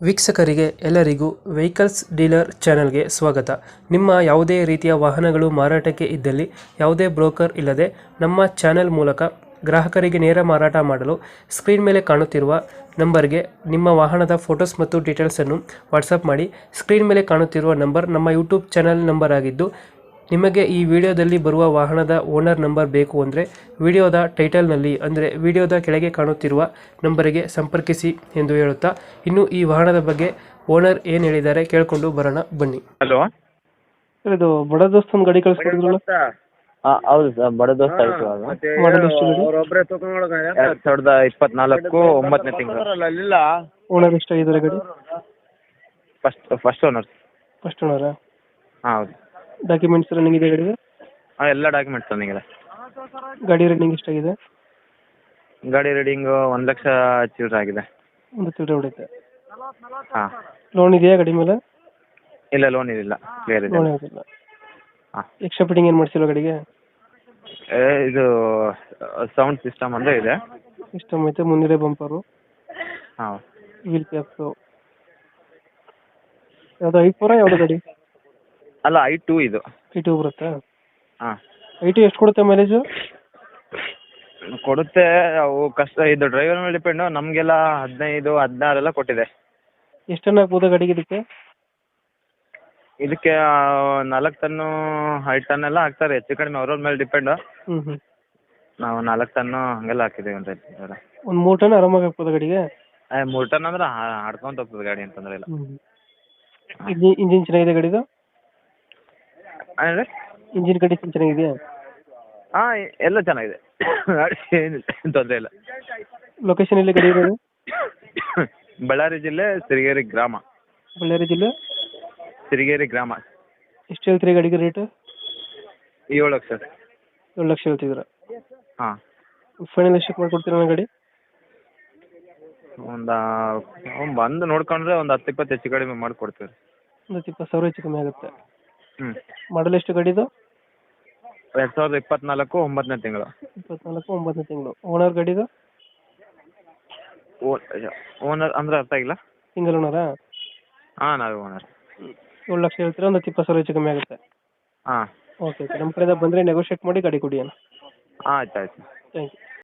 ವೀಕ್ಷಕರಿಗೆ ಎಲ್ಲರಿಗೂ vehicles dealer ಚಾನೆಲ್ಗೆ ಸ್ವಾಗತ. ನಿಮ್ಮ ಯಾವುದೇ ರೀತಿಯ ವಾಹನಗಳು ಮಾರಾಟಕ್ಕೆ ಇದ್ದಲ್ಲಿ ಯಾವುದೇ ಬ್ರೋಕರ್ ಇಲ್ಲದೆ ನಮ್ಮ ಚಾನೆಲ್ ಮೂಲಕ ಗ್ರಾಹಕರಿಗೆ ನೇರ ಮಾರಾಟ ಮಾಡಲು ಸ್ಕ್ರೀನ್ ಮೇಲೆ ಕಾಣುತ್ತಿರುವ ನಂಬರ್ಗೆ ನಿಮ್ಮ ವಾಹನದ ಫೋಟೋಸ್ ಮತ್ತು ಡೀಟೇಲ್ಸನ್ನು ವಾಟ್ಸಪ್ ಮಾಡಿ. ಸ್ಕ್ರೀನ್ ಮೇಲೆ ಕಾಣುತ್ತಿರುವ ನಂಬರ್ ನಮ್ಮ ಯೂಟ್ಯೂಬ್ ಚಾನೆಲ್ ನಂಬರ್ ಆಗಿದ್ದು, ನಿಮಗೆ ಈ ವಿಡಿಯೋದಲ್ಲಿ ಬರುವ ವಾಹನದ ಓನರ್ ನಂಬರ್ ಬೇಕು ಅಂದರೆ ವಿಡಿಯೋದ ಟೈಟಲ್ನಲ್ಲಿ ಅಂದರೆ ವಿಡಿಯೋದ ಕೆಳಗೆ ಕಾಣುತ್ತಿರುವ ನಂಬರಿಗೆ ಸಂಪರ್ಕಿಸಿ ಎಂದು ಹೇಳುತ್ತಾ, ಇನ್ನು ಈ ವಾಹನದ ಬಗ್ಗೆ ಓನರ್ ಏನು ಹೇಳಿದ್ದಾರೆ ಕೇಳಿಕೊಂಡು ಬರೋಣ ಬನ್ನಿ. ಹಲೋ. ಸರ್, ಇದು ಬಡ ದೋಸ್ತನ ಗಾಡಿ ಕಳಿಸ್ಕೊಡಿದ್ರಲ್ಲ, ಹೌದು ಸರ್, ಬಡ ದೋಸ್ತ ಆಯ್ತು ಅದು. ಮಾಡಲ್ ಎಷ್ಟು ಗಾಡಿ? 2024 9ನೇ ತಿಂಗಳು. ಓನರ್ ಎಷ್ಟಾಗಿದ್ದಾರೆ ಗಾಡಿ? First owner. ಫಸ್ಟ್ ಓನರಾ? ಹಾಂ, ಹೌದು. ಡಾಕ್ಯುಮೆಂಟ್ಸ್ ರನ್ನಿಂಗ್ ಇದೆ ಗಾಡಿಗೆ? ಹಾಂ, ಎಲ್ಲ ಡಾಕ್ಯುಮೆಂಟ್ಸ್ ನನಗಿದೆ. ಗಾಡಿ ರನ್ನಿಂಗ್ ಎಷ್ಟಾಗಿದೆ? ಗಾಡಿ ರೀಡಿಂಗು 1 ಲಕ್ಷ ಚಿಲ್ಲರೆ ಆಗಿದೆ. ಒಂದು ತಿಂಗಳು ಹೊಡೆಯುತ್ತೆ. ಹಾಂ. ಲೋನ್ ಇದೆಯಾ ಗಾಡಿ ಮೇಲೆ? ಇಲ್ಲ, ಲೋನ್ ಇಲ್ಲ, ಕ್ಲಿಯರ್ ಇದೆ. ಲೋನ್ ಆಗಿಲ್ಲ. ಹಾಂ. ಎಕ್ಸ್ಟ್ರಾ ಫಿಟ್ಟಿಂಗ್ ಏನು ಮಾಡಿಸಿಲ್ಲ ಗಾಡಿಗೆ? ಇದು ಸೌಂಡ್ ಸಿಸ್ಟಮ್ ಅಂದರೆ ಇದೆ. ಸಿಸ್ಟಮ್ ಐತೆ, ಮುಂದಿದೆ ಬಂಪರು, ಹಾಂ. Wheel caps. ಯಾವುದು i4 ಯಾವುದು ಗಾಡಿ? ಅಲ್ಲ, i2 ಇದು. i2 ಬರುತ್ತಾ? ಹಾಂ. i2 ಎಷ್ಟು ಕೊಡುತ್ತೆ ಮೈಲೇಜು? ಕೊಡುತ್ತೆ, ಅವು ಕಷ್ಟ. ಇದು ಡ್ರೈವರ್ ಮೇಲೆ ಡಿಪೆಂಡು. ನಮಗೆಲ್ಲ 15 16 ಎಲ್ಲ ಕೊಟ್ಟಿದೆ. ಎಷ್ಟು ಟನ್ ಆಗ್ಬೋದು ಗಾಡಿಗೆ ಇದಕ್ಕೆ? ಇದಕ್ಕೆ 4 ಟನ್ನು 5 ಟನ್ ಎಲ್ಲ ಹಾಕ್ತಾರೆ, ಹೆಚ್ಚು ಕಡಿಮೆ ಅವ್ರವ್ರ ಮೇಲೆ ಡಿಪೆಂಡು. ಹ್ಞೂ. ನಾವು 4 ಟನ್ನು ಹಂಗೆಲ್ಲ ಹಾಕಿದ್ದೀವಿ ಅಂತ ಹೇಳ್ತಾರೆ. ಒಂದು 3 ಟನ್ ಆರಾಮಾಗಿ ಆಗ್ಬೋದು ಗಾಡಿಗೆ? 3 ಟನ್ ಅಂದ್ರೆ ಆಡ್ಕೊಂತ ಹೋಗ್ತದೆ ಗಾಡಿ, ಅಂತಂದ್ರೆ ಇಲ್ಲ. ಇಂಜಿನ್ ಚೆನ್ನಾಗಿದೆ ಗಾಡಿದು? ಅಂದರೆ ಇಂಜಿನ್ ಕಂಡೀಷನ್ ಚೆನ್ನಾಗಿದೆಯಾ? ಹಾಂ, ಎಲ್ಲ ಚೆನ್ನಾಗಿದೆ. ಗಾಡಿ ಏನಿಲ್ಲ, ತೊಂದರೆ ಇಲ್ಲ. ಲೊಕೇಶನ್ ಎಲ್ಲಿ ಗಾಡಿ ಇರೋದು? ಬಳ್ಳಾರಿ ಜಿಲ್ಲೆ ಸಿರಿಗೆರೆ ಗ್ರಾಮ. ಬಳ್ಳಾರಿ ಜಿಲ್ಲೆ ಸಿರಿಗೆರೆ ಗ್ರಾಮ. ಎಷ್ಟು ಹೇಳ್ತೀರಿ ಗಾಡಿಗೆ ರೇಟು? 7 ಲಕ್ಷ. 7 ಲಕ್ಷ ಹೇಳ್ತಿದ್ದೀರಾ? ಹಾಂ. ಫೈನಲ್ ಎಷ್ಟಕ್ಕೆ ಮಾಡ್ಕೊಡ್ತೀರಾ ನನ್ನ ಗಾಡಿ? ಬಂದು ನೋಡ್ಕೊಂಡ್ರೆ ಒಂದು 10-20 ಹೆಚ್ಚು ಕಡಿಮೆ ಮಾಡಿಕೊಡ್ತೀವಿ. ಒಂದು 20,000 ಹೆಚ್ಚು ಕಮ್ಮಿ ಆಗುತ್ತೆ. ಹ್ಞೂ. ಮಾಡಲ್ ಎಷ್ಟು ಗಾಡಿದು? 2024 9ನೇ ತಿಂಗಳು. 24 9ನೇ ತಿಂಗಳು. ಓನರ್ ಗಾಡಿದು? ಓನರ್ ಅಂದರೆ ಅರ್ಥ ಆಗಿಲ್ಲ. ಸಿಂಗಲ್ ಓನರಾ? ಹಾಂ, ನಾವೇ ಓನರ್. 7 ಲಕ್ಷ ಹೇಳ್ತೀರಾ, ಒಂದು 20,000 ಹೆಚ್ಚು ಕಮ್ಮಿ ಆಗುತ್ತೆ. ಹಾಂ. ಓಕೆ, ನಮ್ಮ ಕಡೆಯಿಂದ ಬಂದರೆ ನೆಗೋಷಿಯೇಟ್ ಮಾಡಿ ಗಾಡಿ ಕೊಡಿ ಅಣ್ಣ. ಆಯ್ತು. Thank you.